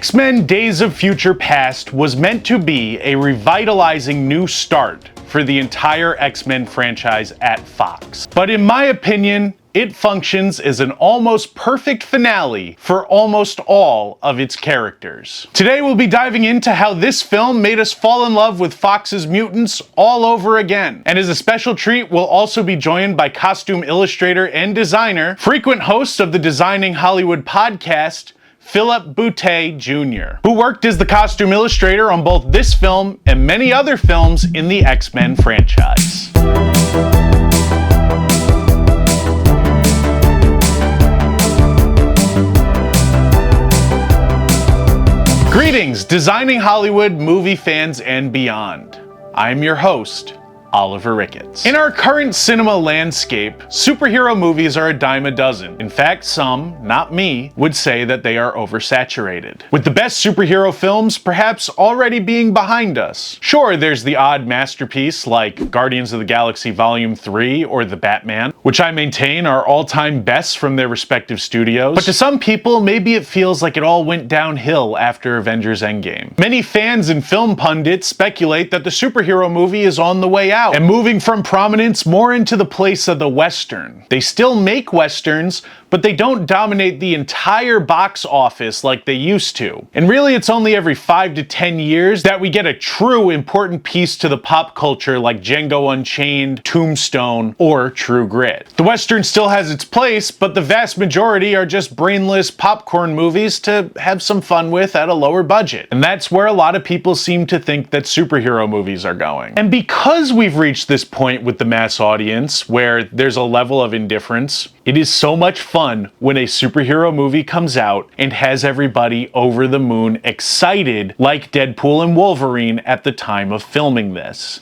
X-Men Days of Future Past was meant to be a revitalizing new start for the entire X-Men franchise at Fox. But in my opinion, it functions as an almost perfect finale for almost all of its characters. Today we'll be diving into how this film made us fall in love with Fox's mutants all over again. And as a special treat, we'll also be joined by costume illustrator and designer, frequent host of the Designing Hollywood podcast, Phillip Boutte Jr., who worked as the costume illustrator on both this film and many other films in the X-Men franchise. Greetings, Designing Hollywood movie fans and beyond. I'm your host, Oliver Ricketts. In our current cinema landscape, superhero movies are a dime a dozen. In fact, some, not me, would say that they are oversaturated, with the best superhero films perhaps already being behind us. Sure, there's the odd masterpiece like Guardians of the Galaxy Volume 3 or The Batman, which I maintain are all-time bests from their respective studios. But to some people, maybe it feels like it all went downhill after Avengers Endgame. Many fans and film pundits speculate that the superhero movie is on the way out and moving from prominence more into the place of the Western. They still make Westerns, but they don't dominate the entire box office like they used to. And really, it's only every 5 to 10 years that we get a true important piece to the pop culture like Django Unchained, Tombstone, or True Grit. The Western still has its place, but the vast majority are just brainless popcorn movies to have some fun with at a lower budget. And that's where a lot of people seem to think that superhero movies are going. And because we've reached this point with the mass audience where there's a level of indifference, it is so much fun when a superhero movie comes out and has everybody over the moon excited like Deadpool and Wolverine at the time of filming this.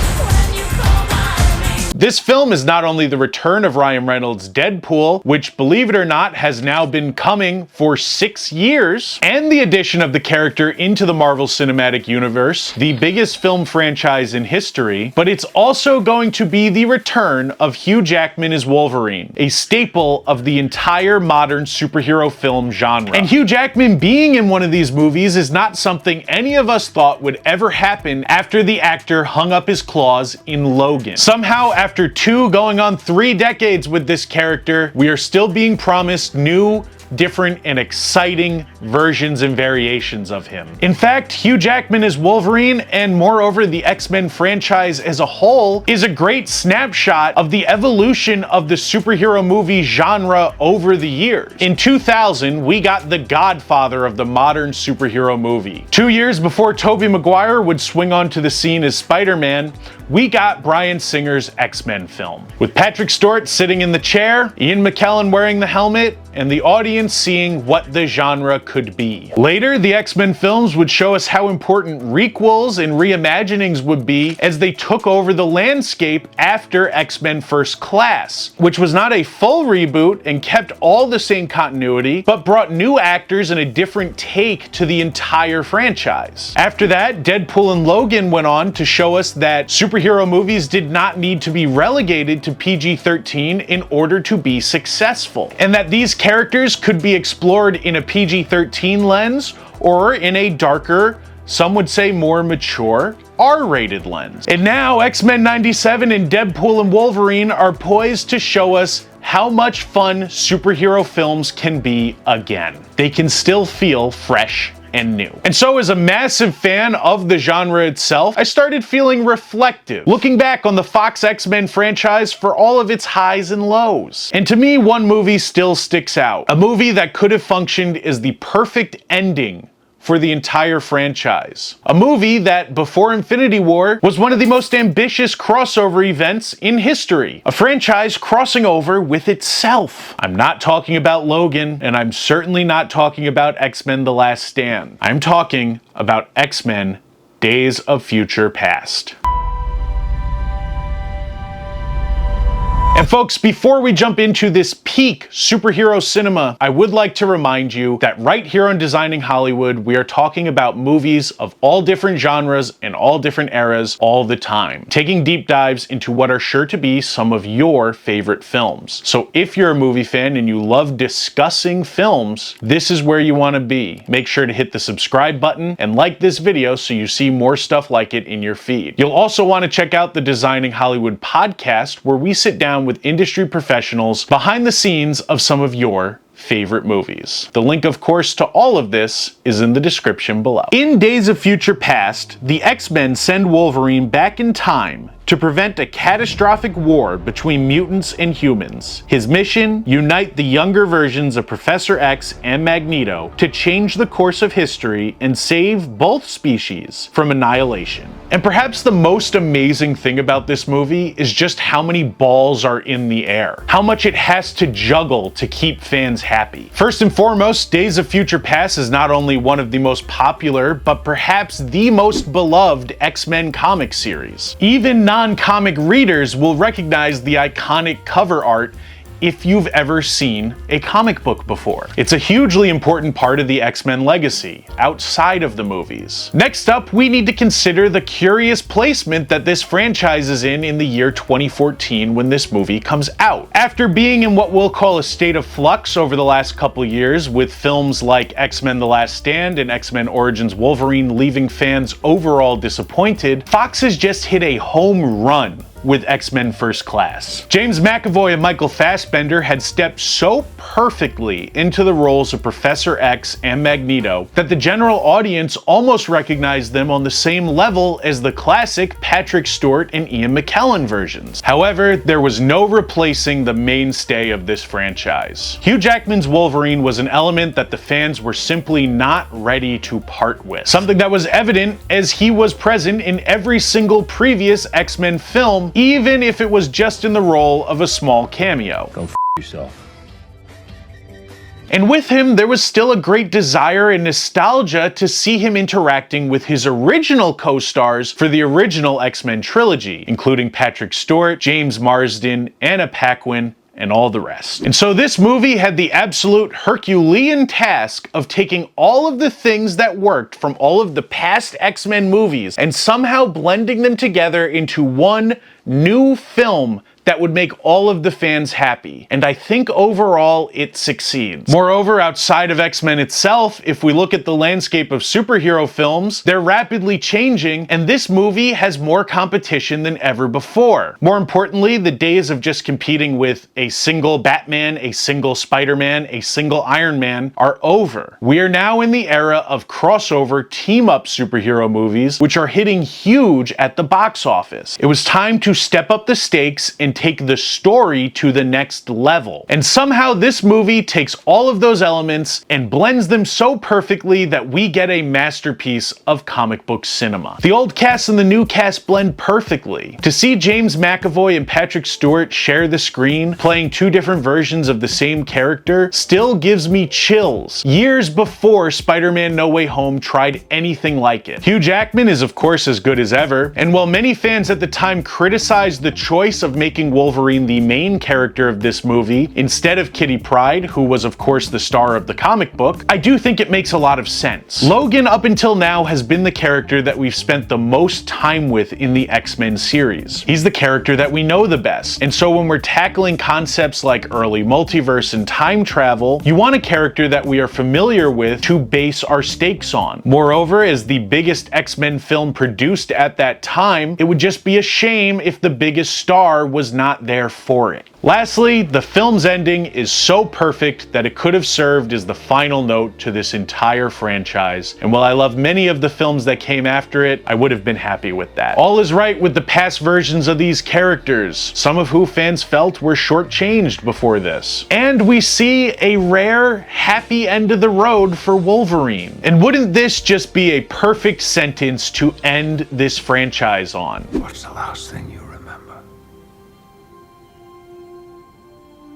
This film is not only the return of Ryan Reynolds' Deadpool, which, believe it or not, has now been coming for 6 years, and the addition of the character into the Marvel Cinematic Universe, the biggest film franchise in history, but it's also going to be the return of Hugh Jackman as Wolverine, a staple of the entire modern superhero film genre. And Hugh Jackman being in one of these movies is not something any of us thought would ever happen after the actor hung up his claws in Logan. Somehow, after 2 going on 3 decades with this character, we are still being promised new, different, and exciting versions and variations of him. In fact, Hugh Jackman as Wolverine, and moreover the X-Men franchise as a whole, is a great snapshot of the evolution of the superhero movie genre over the years. In 2000, we got the godfather of the modern superhero movie. 2 years before Tobey Maguire would swing onto the scene as Spider-Man, we got Bryan Singer's X-Men film, with Patrick Stewart sitting in the chair, Ian McKellen wearing the helmet, and the audience seeing what the genre could be. Later, the X-Men films would show us how important requels and reimaginings would be as they took over the landscape after X-Men First Class, which was not a full reboot and kept all the same continuity, but brought new actors and a different take to the entire franchise. After that, Deadpool and Logan went on to show us that superhero movies did not need to be relegated to PG-13 in order to be successful, and that these characters could be explored in a PG-13 lens or in a darker, some would say more mature, R-rated lens. And now X-Men 97 and Deadpool and Wolverine are poised to show us how much fun superhero films can be again. They can still feel fresh and new. And so, as a massive fan of the genre itself, I started feeling reflective, looking back on the Fox X-Men franchise for all of its highs and lows. And to me, one movie still sticks out. A movie that could have functioned as the perfect ending for the entire franchise. A movie that, before Infinity War, was one of the most ambitious crossover events in history. A franchise crossing over with itself. I'm not talking about Logan, and I'm certainly not talking about X-Men The Last Stand. I'm talking about X-Men Days of Future Past. And folks, before we jump into this peak superhero cinema, I would like to remind you that right here on Designing Hollywood, we are talking about movies of all different genres and all different eras all the time, taking deep dives into what are sure to be some of your favorite films. So if you're a movie fan and you love discussing films, this is where you want to be. Make sure to hit the subscribe button and like this video so you see more stuff like it in your feed. You'll also want to check out the Designing Hollywood podcast, where we sit down with industry professionals behind the scenes of some of your favorite movies. The link, of course, to all of this is in the description below. In Days of Future Past, the X-Men send Wolverine back in time to prevent a catastrophic war between mutants and humans. His mission: unite the younger versions of Professor X and Magneto to change the course of history and save both species from annihilation. And perhaps the most amazing thing about this movie is just how many balls are in the air, how much it has to juggle to keep fans happy. First and foremost, Days of Future Past is not only one of the most popular, but perhaps the most beloved X-Men comic series. Even non-comic readers will recognize the iconic cover art if you've ever seen a comic book before. It's a hugely important part of the X-Men legacy, outside of the movies. Next up, we need to consider the curious placement that this franchise is in the year 2014 when this movie comes out. After being in what we'll call a state of flux over the last couple years, with films like X-Men The Last Stand and X-Men Origins Wolverine leaving fans overall disappointed, Fox has just hit a home run with X-Men First Class. James McAvoy and Michael Fassbender had stepped so perfectly into the roles of Professor X and Magneto that the general audience almost recognized them on the same level as the classic Patrick Stewart and Ian McKellen versions. However, there was no replacing the mainstay of this franchise. Hugh Jackman's Wolverine was an element that the fans were simply not ready to part with. Something that was evident as he was present in every single previous X-Men film, even if it was just in the role of a small cameo. Go f yourself. And with him, there was still a great desire and nostalgia to see him interacting with his original co-stars for the original X-Men trilogy, including Patrick Stewart, James Marsden, Anna Paquin, and all the rest. And so this movie had the absolute Herculean task of taking all of the things that worked from all of the past X-Men movies and somehow blending them together into one new film that would make all of the fans happy. And I think overall it succeeds. Moreover, outside of X-Men itself, if we look at the landscape of superhero films, they're rapidly changing, and this movie has more competition than ever before. More importantly, the days of just competing with a single Batman, a single Spider-Man, a single Iron Man are over. We are now in the era of crossover team-up superhero movies, which are hitting huge at the box office. It was time to step up the stakes and take the story to the next level. And somehow this movie takes all of those elements and blends them so perfectly that we get a masterpiece of comic book cinema. The old cast and the new cast blend perfectly. To see James McAvoy and Patrick Stewart share the screen, playing two different versions of the same character, still gives me chills, years before Spider-Man No Way Home tried anything like it. Hugh Jackman is of course as good as ever, and while many fans at the time criticized the choice of making Wolverine the main character of this movie instead of Kitty Pryde, who was of course the star of the comic book, I do think it makes a lot of sense. Logan up until now has been the character that we've spent the most time with in the X-Men series. He's the character that we know the best, and so when we're tackling concepts like early multiverse and time travel, you want a character that we are familiar with to base our stakes on. Moreover, as the biggest X-Men film produced at that time, it would just be a shame if the biggest star was not there for it. Lastly, the film's ending is so perfect that it could have served as the final note to this entire franchise, and while I love many of the films that came after it, I would have been happy with that. All is right with the past versions of these characters, some of who fans felt were shortchanged before this. And we see a rare, happy end of the road for Wolverine. And wouldn't this just be a perfect sentence to end this franchise on? What's the last thing you remember?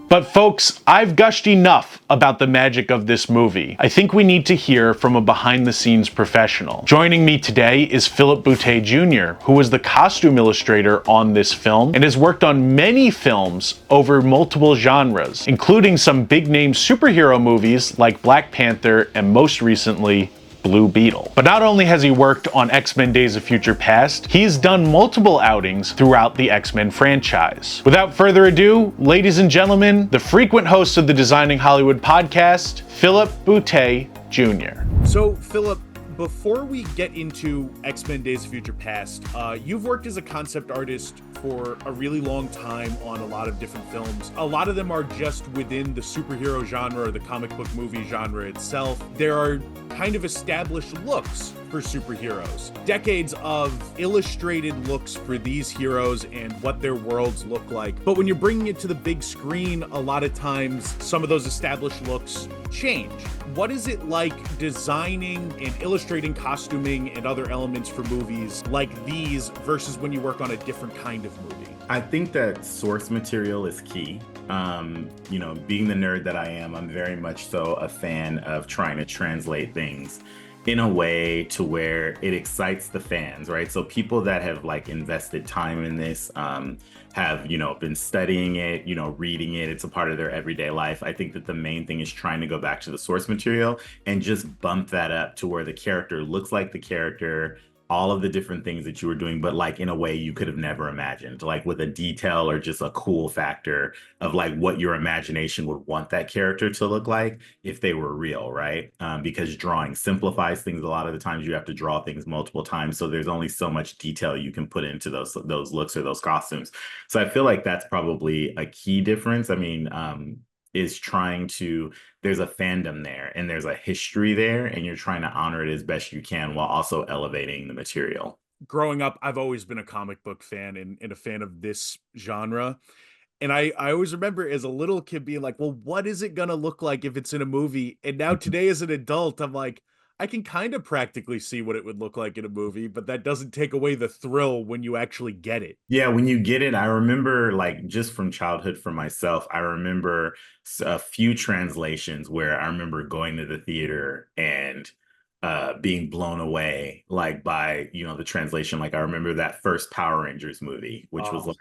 But folks, I've gushed enough about the magic of this movie. I think we need to hear from a behind-the-scenes professional. Joining me today is Phillip Boutte Jr., who was the costume illustrator on this film and has worked on many films over multiple genres, including some big-name superhero movies like Black Panther and most recently, Blue Beetle. But not only has he worked on X-Men Days of Future Past, he's done multiple outings throughout the X-Men franchise. Without further ado, ladies and gentlemen, the frequent host of the Designing Hollywood podcast, Phillip Boutte Jr. So, Phillip, before we get into X-Men Days of Future Past, you've worked as a concept artist for a really long time on a lot of different films. A lot of them are just within the superhero genre or the comic book movie genre itself. There are kind of established looks for superheroes. Decades of illustrated looks for these heroes and what their worlds look like. But when you're bringing it to the big screen, a lot of times some of those established looks change. What is it like designing and illustrating costuming and other elements for movies like these versus when you work on a different kind of movie? I think that source material is key. Being the nerd that I am, I'm very much so a fan of trying to translate things in a way to where it excites the fans, right? So people that have like invested time in this, have, been studying it, reading it, it's a part of their everyday life. I think that the main thing is trying to go back to the source material and just bump that up to where the character looks like the character, all of the different things that you were doing, but like in a way you could have never imagined, like with a detail or just a cool factor of like what your imagination would want that character to look like if they were real, right? Because drawing simplifies things. A lot of the times you have to draw things multiple times, so there's only so much detail you can put into those looks or those costumes. So I feel like that's probably a key difference. Is trying to, there's a fandom there and there's a history there, and you're trying to honor it as best you can while also elevating the material. Growing up, I've always been a comic book fan and a fan of this genre. And I always remember as a little kid being like, well, what is it going to look like if it's in a movie? And now today as an adult, I'm like, I can kind of practically see what it would look like in a movie, but that doesn't take away the thrill when you actually get it. Yeah, when you get it, I remember like just from childhood for myself, I remember a few translations where I remember going to the theater and being blown away like by, the translation. Like I remember that first Power Rangers movie, which was Oh, like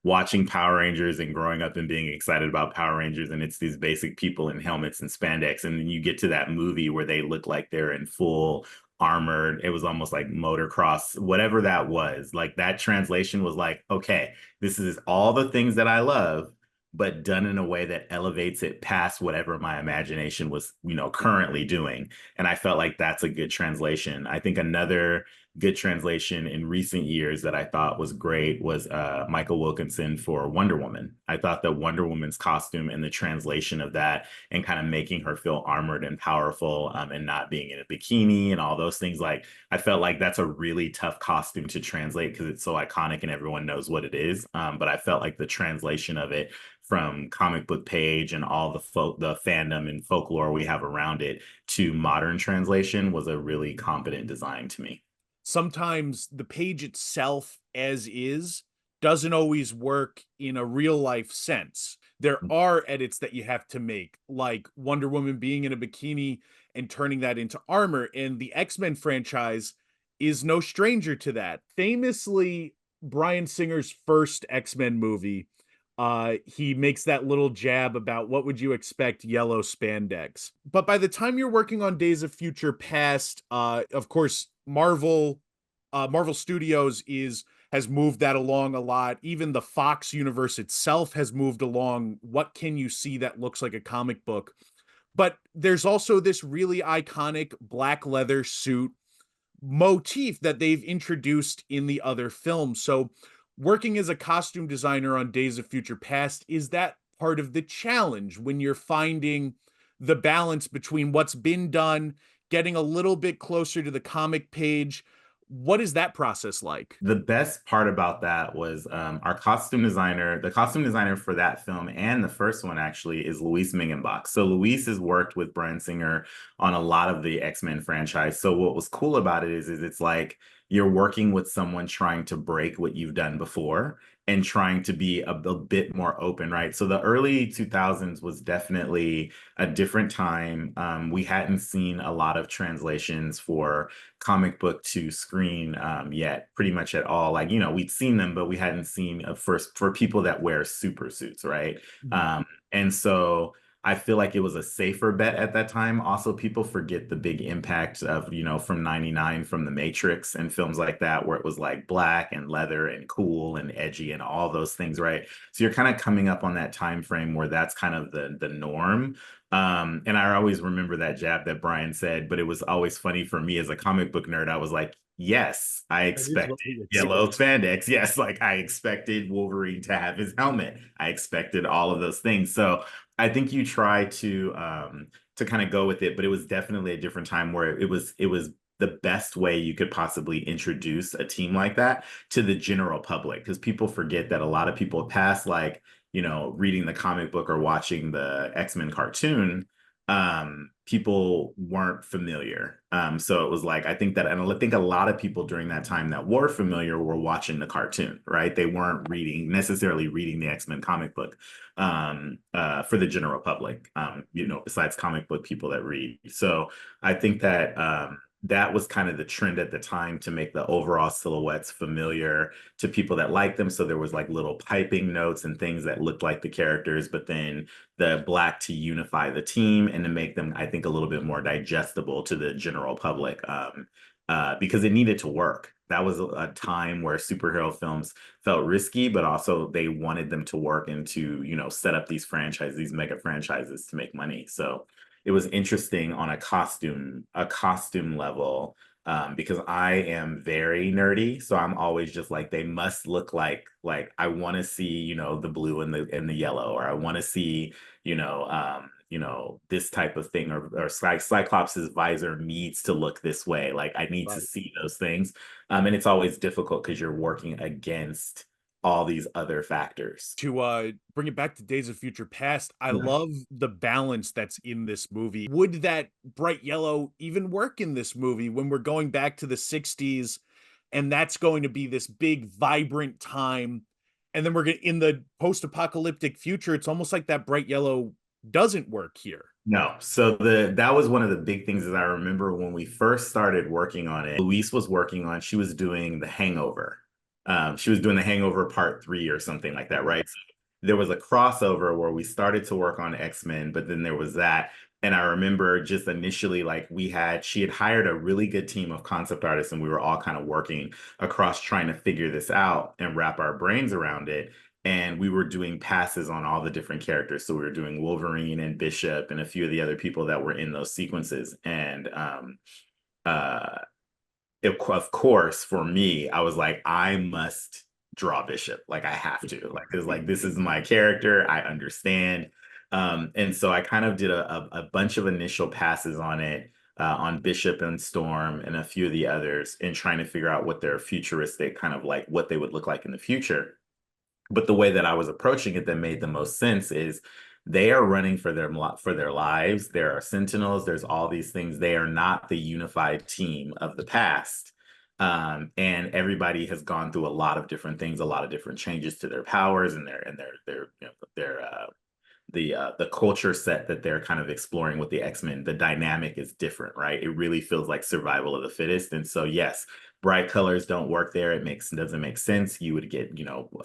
watching Power Rangers and growing up and being excited about Power Rangers, and it's these basic people in helmets and spandex, and then you get to that movie where they look like they're in full armored. It was almost like motocross, whatever that was. Like that translation was like, okay, this is all the things that I love, but done in a way that elevates it past whatever my imagination was, currently doing. And I felt like that's a good translation. I think another good translation in recent years that I thought was great was Michael Wilkinson for Wonder Woman. I thought that Wonder Woman's costume and the translation of that and kind of making her feel armored and powerful, and not being in a bikini and all those things, like I felt like that's a really tough costume to translate because it's so iconic and everyone knows what it is. But I felt like the translation of it from comic book page and all the fandom and folklore we have around it to modern translation was a really competent design to me. sometimes the page itself as is doesn't always work in a real life sense. There are edits that you have to make, like Wonder Woman being in a bikini and turning that into armor. And the X-Men franchise is no stranger to that. Famously, Bryan Singer's first X-Men movie, he makes that little jab about what would you expect yellow spandex. But by the time you're working on Days of Future Past, of course, Marvel Studios has moved that along a lot. Even the Fox universe itself has moved along. What can you see that looks like a comic book? But there's also this really iconic black leather suit motif that they've introduced in the other films. So working as a costume designer on Days of Future Past, is that part of the challenge when you're finding the balance between what's been done, getting a little bit closer to the comic page? What is that process like? The best part about that was our costume designer, the costume designer for that film and the first one actually is Luis Mingenbach. So Luis has worked with Bryan Singer on a lot of the X-Men franchise. So what was cool about it is it's like you're working with someone trying to break what you've done before and trying to be a bit more open, right? So the early 2000s was definitely a different time. We hadn't seen a lot of translations for comic book to screen yet, pretty much at all. Like, we'd seen them, but we hadn't seen first for people that wear super suits, right? And so I feel like it was a safer bet at that time. Also, people forget the big impact of, from 99 from The Matrix and films like that, where it was like black and leather and cool and edgy and all those things, right? So you're kind of coming up on that time frame where that's kind of the norm. And I always remember that jab that Brian said, but it was always funny for me as a comic book nerd. I was like, yes, I That is what expected we yellow expect. spandex. Yes, like I expected Wolverine to have his helmet. I expected all of those things. So I think you try to kind of go with it, but it was definitely a different time where it was the best way you could possibly introduce a team like that to the general public, because people forget that a lot of people past like, reading the comic book or watching the X-Men cartoon, people weren't familiar. So it was like, I think that, and I think a lot of people during that time that were familiar were watching the cartoon, right? They weren't necessarily reading the X-Men comic book for the general public, besides comic book people that read. So I think that that was kind of the trend at the time, to make the overall silhouettes familiar to people that like them. So there was like little piping notes and things that looked like the characters, but then the black to unify the team and to make them, I think, a little bit more digestible to the general public, because it needed to work. That was a time where superhero films felt risky, but also they wanted them to work and to, set up these franchises, these mega franchises, to make money. So it was interesting on a costume level, because I am very nerdy. So I'm always just like, they must look like I want to see, the blue and the yellow, or I want to see, this type of thing, or Cyclops's visor needs to look this way. Like I need to Right. see those things. And it's always difficult because you're working against all these other factors. To bring it back to Days of Future Past, I Yeah. love the balance that's in this movie. Would that bright yellow even work in this movie when we're going back to the 60s, and that's going to be this big vibrant time, and then we're going in the post-apocalyptic future, it's almost like that bright yellow doesn't work here. No. So that was one of the big things that I remember when we first started working on it. Luis was working on, she was doing The Hangover. She was doing The Hangover Part 3 or something like that, right? So there was a crossover where we started to work on X-Men, but then there was that. And I remember just initially, like she had hired a really good team of concept artists, and we were all kind of working across trying to figure this out and wrap our brains around it. And we were doing passes on all the different characters. So we were doing Wolverine and Bishop and a few of the other people that were in those sequences. And uh, of course, for me, I was like, I must draw Bishop. Like I have to. Like, because like this is my character. I understand. And so I kind of did a bunch of initial passes on it. On Bishop and Storm and a few of the others, and trying to figure out what their futuristic kind of like what they would look like in the future. But the way that I was approaching it that made the most sense is they are running for their lives. There are Sentinels. There's all these things. They are not the unified team of the past. And everybody has gone through a lot of different things, a lot of different changes to their powers and the culture set that they're kind of exploring with the X-Men. The dynamic is different, right? It really feels like survival of the fittest. And so, yes, bright colors don't work there. Doesn't make sense. You would get,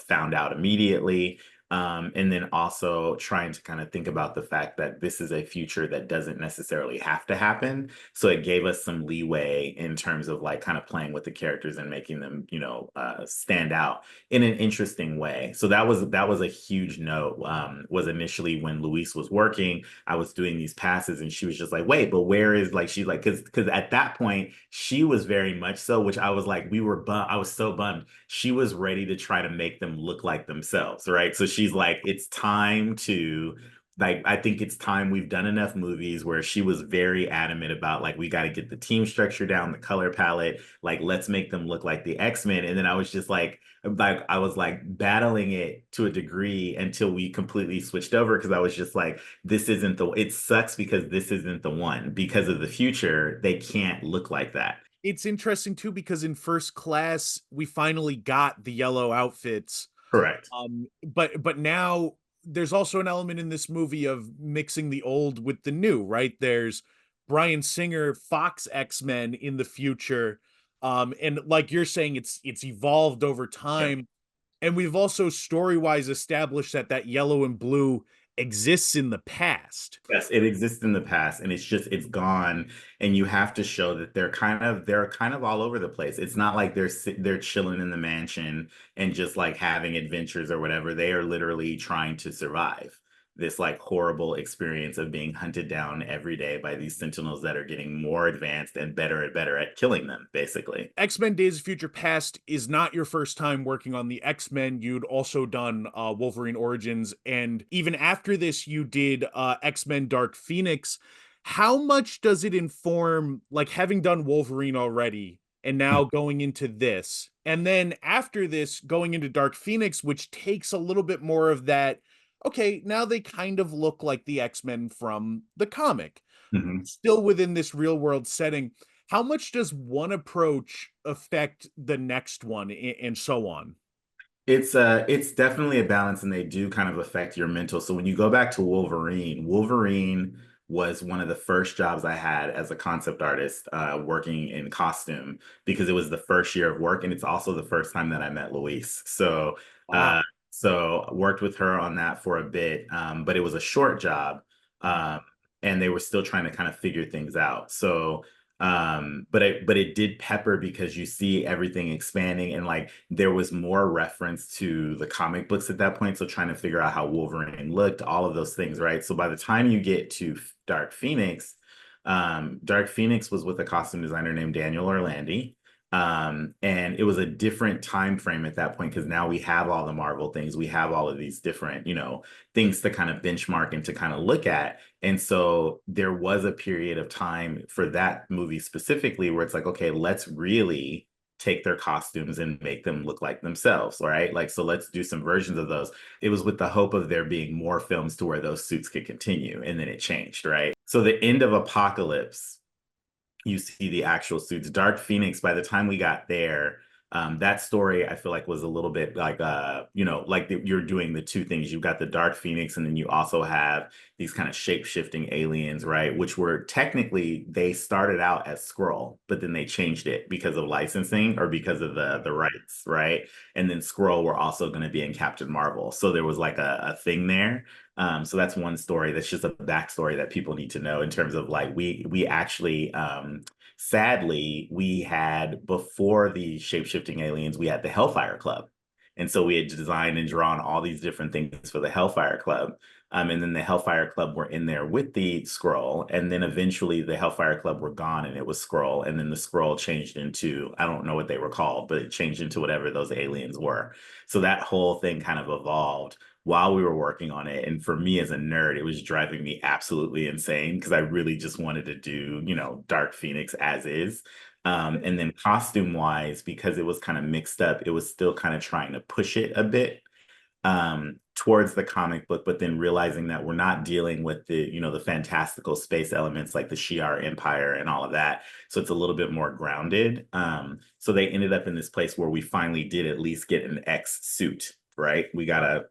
found out immediately. And then also trying to kind of think about the fact that this is a future that doesn't necessarily have to happen. So it gave us some leeway in terms of like kind of playing with the characters and making them, stand out in an interesting way. So that was a huge note. Was initially when Luis was working, I was doing these passes, and she was just like, "Wait, but where is like?" She's like, "Because at that point she was very much so," which I was like, I was so bummed. She was ready to try to make them look like themselves, right? So she's like, "It's time to." Like, I think it's time. We've done enough movies where she was very adamant about like, we got to get the team structure down, the color palette, like let's make them look like the X-Men. And then I was just like I was like battling it to a degree until we completely switched over, because I was just like, it sucks because this isn't the one. Because of the future, they can't look like that. it's interesting too, because in First Class, we finally got the yellow outfits. Correct. But now there's also an element in this movie of mixing the old with the new, right? There's Bryan Singer, Fox X-Men in the future. And like you're saying, it's evolved over Yeah. time. And we've also story-wise established that that yellow and blue exists in the past. Yes, it exists in the past, and it's gone, and you have to show that they're kind of all over the place. It's not like they're chilling in the mansion and just like having adventures or whatever. They are literally trying to survive this like horrible experience of being hunted down every day by these sentinels that are getting more advanced and better at killing them, basically. X-Men Days of Future Past is not your first time working on the X-Men. You'd also done Wolverine Origins, and even after this, you did X-Men Dark Phoenix. How much does it inform, like having done Wolverine already, and now going into this, and then after this, going into Dark Phoenix, which takes a little bit more of that, okay, now they kind of look like the X-Men from the comic, Mhm. still within this real world setting. How much does one approach affect the next one, and so on? It's definitely a balance, and they do kind of affect your mental. So when you go back to Wolverine was one of the first jobs I had as a concept artist, working in costume, because it was the first year of work, and it's also the first time that I met Louise. Wow. So worked with her on that for a bit, but it was a short job, um, and they were still trying to kind of figure things out. But it did pepper, because you see everything expanding, and like there was more reference to the comic books at that point, so trying to figure out how Wolverine looked, all of those things, right? So by the time you get to Dark Phoenix was with a costume designer named Daniel Orlandi. And it was a different time frame at that point, because now we have all the Marvel things, we have all of these different, things to kind of benchmark and to kind of look at. And so there was a period of time for that movie specifically where it's like, okay, let's really take their costumes and make them look like themselves, right? Like, so let's do some versions of those. It was with the hope of there being more films to where those suits could continue. And then it changed, right? So the end of Apocalypse, you see the actual suits. Dark Phoenix, by the time we got there, that story I feel like was a little bit like you're doing the two things. You've got the Dark Phoenix, and then you also have these kind of shape-shifting aliens, right? Which were technically, they started out as Skrull, but then they changed it because of licensing or because of the rights, right? And then Skrull were also going to be in Captain Marvel. So there was like a thing there. So that's one story. That's just a backstory that people need to know, in terms of like we actually, sadly, we had, before the shape-shifting aliens, we had the Hellfire Club. And so we had designed and drawn all these different things for the Hellfire Club. And then the Hellfire Club were in there with the Skrull. And then eventually the Hellfire Club were gone, and it was Skrull. And then the Skrull changed into, I don't know what they were called, but it changed into whatever those aliens were. So that whole thing kind of evolved while we were working on it. And for me as a nerd, it was driving me absolutely insane, because I really just wanted to do, Dark Phoenix as is. And then costume wise, because it was kind of mixed up, it was still kind of trying to push it a bit, towards the comic book, but then realizing that we're not dealing with the fantastical space elements like the Shi'ar Empire and all of that. So it's a little bit more grounded. So they ended up in this place where we finally did at least get an X suit, right? We got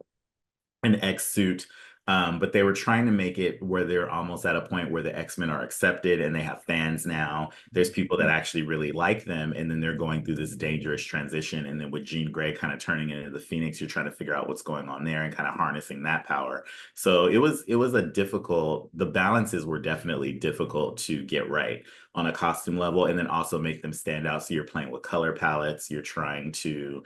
an X suit. But they were trying to make it where they're almost at a point where the X-Men are accepted and they have fans now. There's people that actually really like them, and then they're going through this dangerous transition. And then with Jean Grey kind of turning into the Phoenix, you're trying to figure out what's going on there and kind of harnessing that power. So the balances were definitely difficult to get right on a costume level, and then also make them stand out. So you're playing with color palettes, you're trying to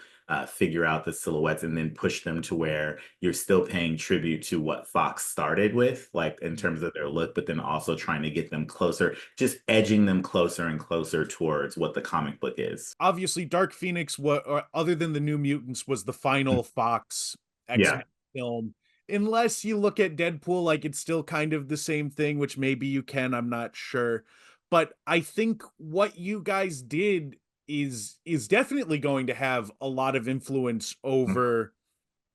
figure out the silhouettes, and then push them to where you're still paying tribute to what Fox started with, like in terms of their look, but then also trying to get them closer, just edging them closer and closer towards what the comic book is. Obviously, Dark Phoenix, other than the New Mutants, was the final Fox Yeah. X-Men film. Unless you look at Deadpool, like it's still kind of the same thing, which maybe you can, I'm not sure. But I think what you guys did is definitely going to have a lot of influence over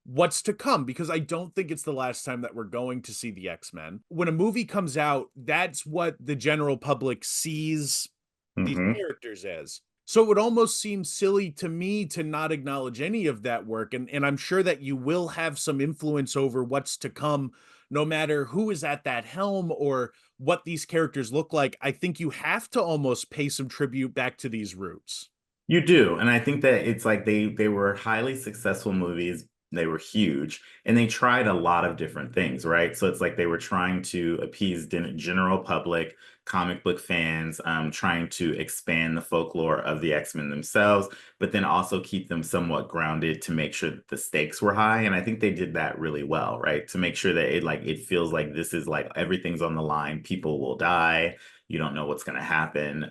what's to come, because I don't think it's the last time that we're going to see the X-Men. When a movie comes out, that's what the general public sees these Hmm. characters as. So it would almost seem silly to me to not acknowledge any of that work. And I'm sure that you will have some influence over what's to come, no matter who is at that helm or what these characters look like. I think you have to almost pay some tribute back to these roots. You do, and I think that it's like they were highly successful movies. They were huge, and they tried a lot of different things, right? So it's like they were trying to appease general public, comic book fans, trying to expand the folklore of the X-Men themselves, but then also keep them somewhat grounded to make sure that the stakes were high. And I think they did that really well, right? To make sure that it feels like this is like everything's on the line, people will die. You don't know what's going to happen.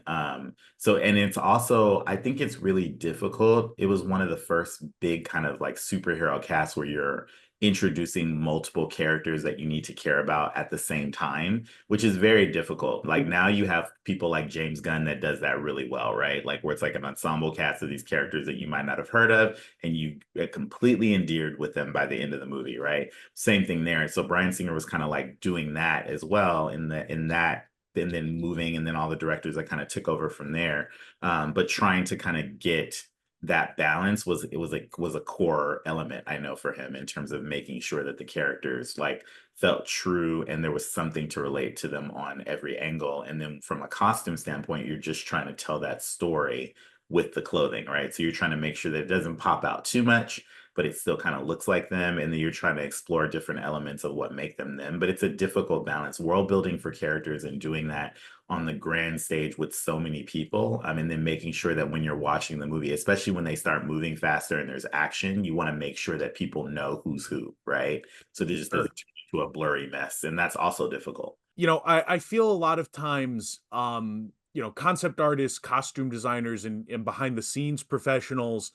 So, and it's also, I think it's really difficult. It was one of the first big kind of like superhero casts where you're introducing multiple characters that you need to care about at the same time, which is very difficult. Like now you have people like James Gunn that does that really well, right? Like where it's like an ensemble cast of these characters that you might not have heard of, and you get completely endeared with them by the end of the movie, right? Same thing there. So Bryan Singer was kind of like doing that as well in that and then moving, and then all the directors that kind of took over from there. But trying to kind of get that balance was a core element, I know, for him in terms of making sure that the characters like felt true and there was something to relate to them on every angle. And then from a costume standpoint, you're just trying to tell that story with the clothing, right? So you're trying to make sure that it doesn't pop out too much, but it still kind of looks like them. And then you're trying to explore different elements of what make them them. But it's a difficult balance, world building for characters and doing that on the grand stage with so many people. And then making sure that when you're watching the movie, especially when they start moving faster and there's action, you want to make sure that people know who's who, right? So they just doesn't turn into a blurry mess. And that's also difficult. I feel a lot of times, concept artists, costume designers, and behind the scenes professionals,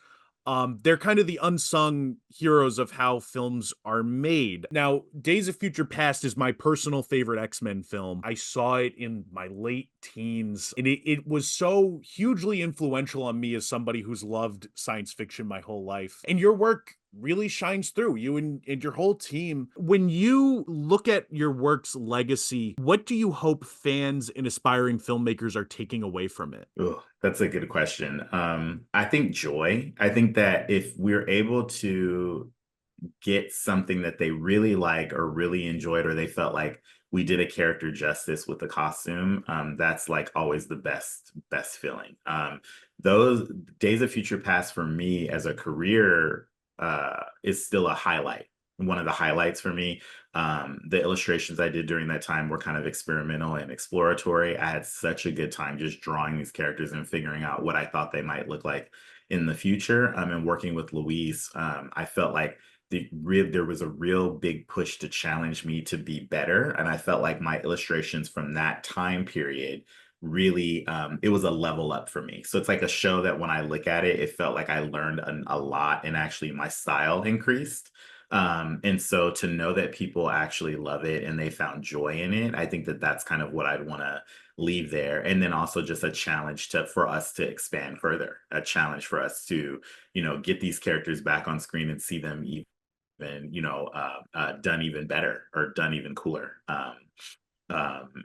they're kind of the unsung heroes of how films are made. Now, Days of Future Past is my personal favorite X-Men film. I saw it in my late teens, and it was so hugely influential on me as somebody who's loved science fiction my whole life. And your work really shines through, you and your whole team. When you look at your work's legacy, what do you hope fans and aspiring filmmakers are taking away from it? Ugh, that's a good question. I think joy. I think that if we're able to get something that they really like or really enjoyed, or they felt like we did a character justice with the costume, that's like always the best feeling. Those Days of Future Past for me as a career is still a highlight, one of the highlights for me. The illustrations I did during that time were kind of experimental and exploratory. I had such a good time just drawing these characters and figuring out what I thought they might look like in the future. And working with Louise, I felt like there was a real big push to challenge me to be better. And I felt like my illustrations from that time period really, it was a level up for me. So it's like a show that when I look at it, it felt like I learned a lot, and actually my style increased. And so to know that people actually love it and they found joy in it, I think that that's kind of what I'd want to leave there. And then also just a challenge for us to expand further, a challenge for us to, get these characters back on screen and see them even, done even better or done even cooler.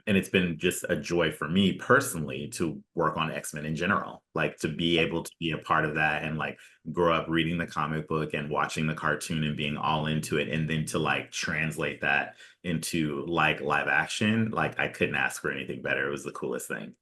And it's been just a joy for me personally to work on X-Men in general, like to be able to be a part of that and like grow up reading the comic book and watching the cartoon and being all into it. And then to like translate that into like live action, like I couldn't ask for anything better. It was the coolest thing.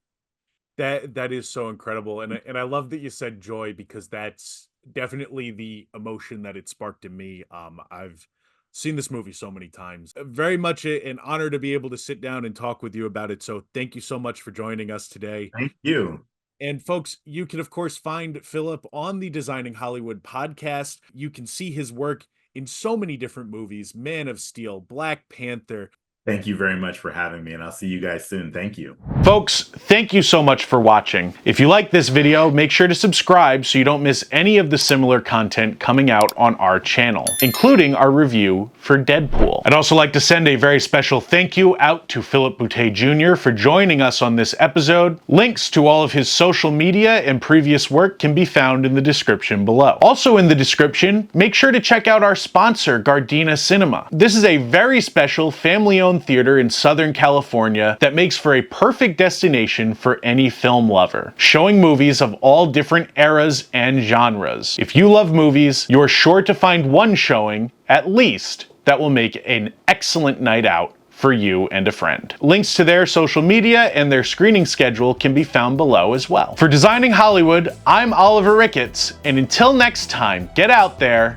That is so incredible, and I love that you said joy, because that's definitely the emotion that it sparked in me. I've seen this movie so many times. Very much an honor to be able to sit down and talk with you about it. So thank you so much for joining us today. Thank you. And folks, you can of course find Phillip on the Designing Hollywood podcast. You can see his work in so many different movies: Man of Steel, Black Panther. Thank you very much for having me, and I'll see you guys soon. Thank you. Folks, thank you so much for watching. If you like this video, make sure to subscribe so you don't miss any of the similar content coming out on our channel, including our review for Deadpool. I'd also like to send a very special thank you out to Phillip Boutte Jr. for joining us on this episode. Links to all of his social media and previous work can be found in the description below. Also in the description, make sure to check out our sponsor, Gardena Cinema. This is a very special family-owned family-owned theater in Southern California that makes for a perfect destination for any film lover, showing movies of all different eras and genres. If you love movies, you're sure to find one showing, at least, that will make an excellent night out for you and a friend. Links to their social media and their screening schedule can be found below as well. For Designing Hollywood, I'm Oliver Ricketts, and until next time, get out there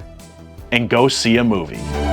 and go see a movie.